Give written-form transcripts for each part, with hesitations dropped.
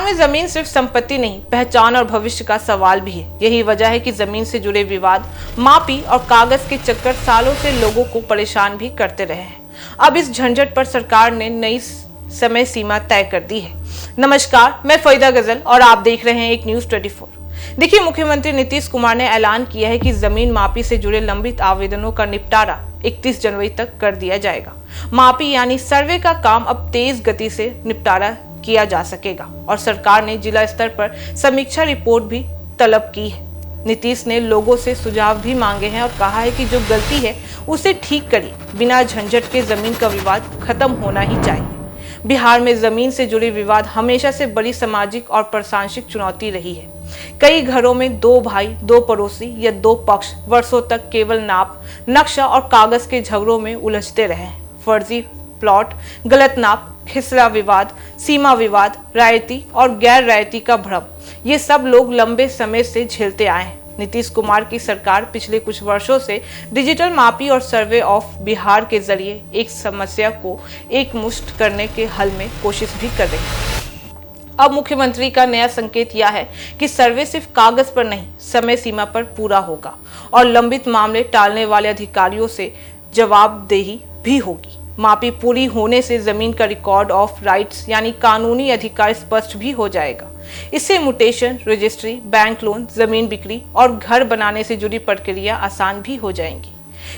में जमीन सिर्फ संपत्ति नहीं, पहचान और भविष्य का सवाल भी है। यही वजह है कि जमीन से जुड़े विवाद, मापी और कागज के चक्कर सालों से लोगों को परेशान भी करते रहे हैं। अब इस झंझट पर सरकार ने नई समय सीमा तय कर दी है। नमस्कार, मैं फरीदा गजल और आप देख रहे हैं एक न्यूज़ 24। देखिए, मुख्यमंत्री नीतीश कुमार ने ऐलान किया है कि जमीन मापी से जुड़े लंबित आवेदनों का निपटारा 31 जनवरी तक कर दिया जाएगा। मापी यानी सर्वे का काम अब तेज गति से निपटारा किया जा सकेगा और सरकार ने जिला स्तर पर समीक्षा रिपोर्ट भी तलब की है। नीतीश ने लोगों से सुझाव भी मांगे हैं और कहा है कि जो गलती है उसे ठीक करिए, बिना झंझट के जमीन का विवाद खत्म होना ही चाहिए। बिहार में जमीन से जुड़े विवाद हमेशा से बड़ी सामाजिक और प्रशासनिक चुनौती रही है। कई घरों में दो भाई, दो पड़ोसी या दो पक्ष वर्षों तक केवल नाप, नक्शा और कागज के झगड़ों में उलझते रहे हैं। फर्जी प्लॉट, गलत नाप, खिसरा विवाद, सीमा विवाद, रायती और गैर रायती का भ्रम, ये सब लोग लंबे समय से झेलते आए हैं। नीतीश कुमार की सरकार पिछले कुछ वर्षों से डिजिटल मापी और सर्वे ऑफ बिहार के जरिए एक समस्या को एकमुश्त करने के हल में कोशिश भी कर रही है। अब मुख्यमंत्री का नया संकेत यह है कि सर्वे सिर्फ कागज पर नहीं, समय सीमा पर पूरा होगा और लंबित मामले टालने वाले अधिकारियों से जवाबदेही भी होगी। मापी पूरी होने से जमीन का रिकॉर्ड ऑफ राइट्स यानी कानूनी अधिकार स्पष्ट भी हो जाएगा। इससे म्यूटेशन, रजिस्ट्री, बैंक लोन, जमीन बिक्री और घर बनाने से जुड़ी प्रक्रिया आसान भी हो जाएंगी।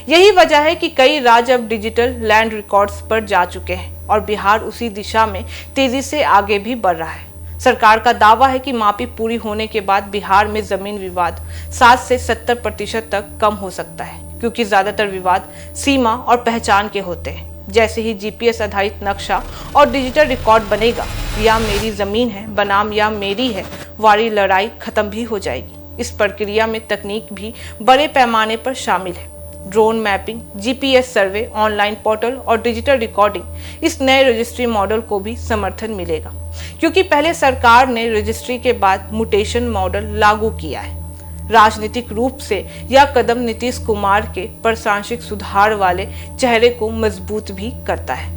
यही वजह है कि कई राज्य अब डिजिटल लैंड रिकॉर्ड्स पर जा चुके हैं और बिहार उसी दिशा में तेजी से आगे भी बढ़ रहा है। सरकार का दावा है कि मापी पूरी होने के बाद बिहार में जमीन विवाद 7 से 70% तक कम हो सकता है, क्योंकि ज्यादातर विवाद सीमा और पहचान के होते हैं। जैसे ही जीपीएस आधारित नक्शा और डिजिटल रिकॉर्ड बनेगा, या मेरी जमीन है बनाम या मेरी है वाली लड़ाई खत्म भी हो जाएगी। इस प्रक्रिया में तकनीक भी बड़े पैमाने पर शामिल है। Drone mapping, GPS survey, online portal और डिजिटल रिकॉर्डिंग, इस नए रजिस्ट्री मॉडल को भी समर्थन मिलेगा, क्योंकि पहले सरकार ने रजिस्ट्री के बाद म्यूटेशन मॉडल लागू किया है। राजनीतिक रूप से यह कदम नीतीश कुमार के प्रशासनिक सुधार वाले चेहरे को मजबूत भी करता है।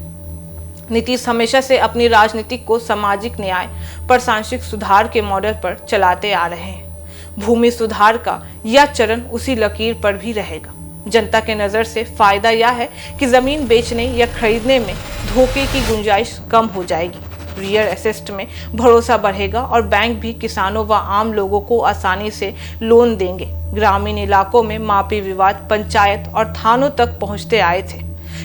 नीतीश हमेशा से अपनी राजनीति को सामाजिक न्याय, प्रशासनिक सुधार के मॉडल पर चलाते आ रहे हैं। भूमि सुधार का यह चरण उसी लकीर पर भी रहेगा। जनता के नजर से फायदा यह है कि जमीन बेचने या खरीदने में धोखे की गुंजाइश कम हो जाएगी। रियल एस्टेट में भरोसा बढ़ेगा और बैंक भी किसानों व आम लोगों को आसानी से लोन देंगे। ग्रामीण इलाकों में मापी विवाद पंचायत और थानों तक पहुंचते आए थे।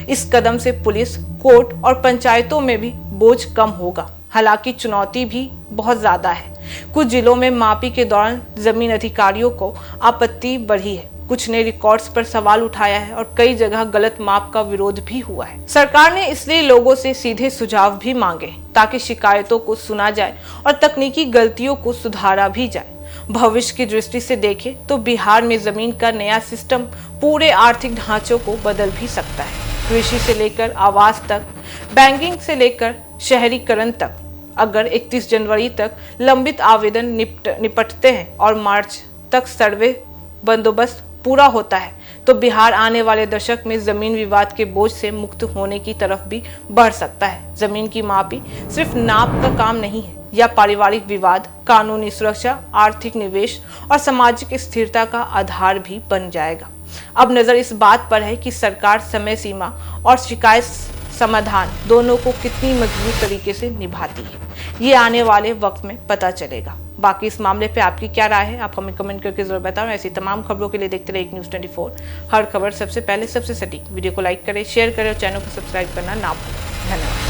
इस कदम से पुलिस, कोर्ट और पंचायतों में भी बोझ कम होगा। हालांकि चुनौती भी बहुत ज्यादा है। कुछ जिलों में मापी के दौरान जमीन अधिकारियों को आपत्ति बढ़ी है, कुछ ने रिकॉर्ड्स पर सवाल उठाया है और कई जगह गलत माप का विरोध भी हुआ है। सरकार ने इसलिए लोगों से सीधे सुझाव भी मांगे ताकि शिकायतों को सुना जाए और तकनीकी गलतियों को सुधारा भी जाए। भविष्य की दृष्टि से देखें तो बिहार में जमीन का नया सिस्टम पूरे आर्थिक ढांचों को बदल भी सकता है। कृषि से लेकर आवास तक, बैंकिंग से लेकर शहरीकरण तक। अगर 31 जनवरी तक लंबित आवेदन निपटते हैं और मार्च तक सर्वे बंदोबस्त पूरा होता है तो बिहार आने वाले दशक में जमीन विवाद के बोझ से मुक्त होने की तरफ भी बढ़ सकता है। जमीन की मापी सिर्फ नाप का काम नहीं है, या पारिवारिक विवाद, कानूनी सुरक्षा, आर्थिक निवेश और सामाजिक स्थिरता का आधार भी बन जाएगा। अब नजर इस बात पर है कि सरकार समय सीमा और शिकायत समाधान दोनों को कितनी मजबूत तरीके से निभाती है, ये आने वाले वक्त में पता चलेगा। बाकी इस मामले पे आपकी क्या राय है, आप हमें कमेंट करके जरूर बताएं। ऐसी तमाम खबरों के लिए देखते रहिए एक न्यूज़ 24। हर खबर सबसे पहले, सबसे सटीक। वीडियो को लाइक करें, शेयर करें और चैनल को सब्सक्राइब करना ना भूलें। धन्यवाद।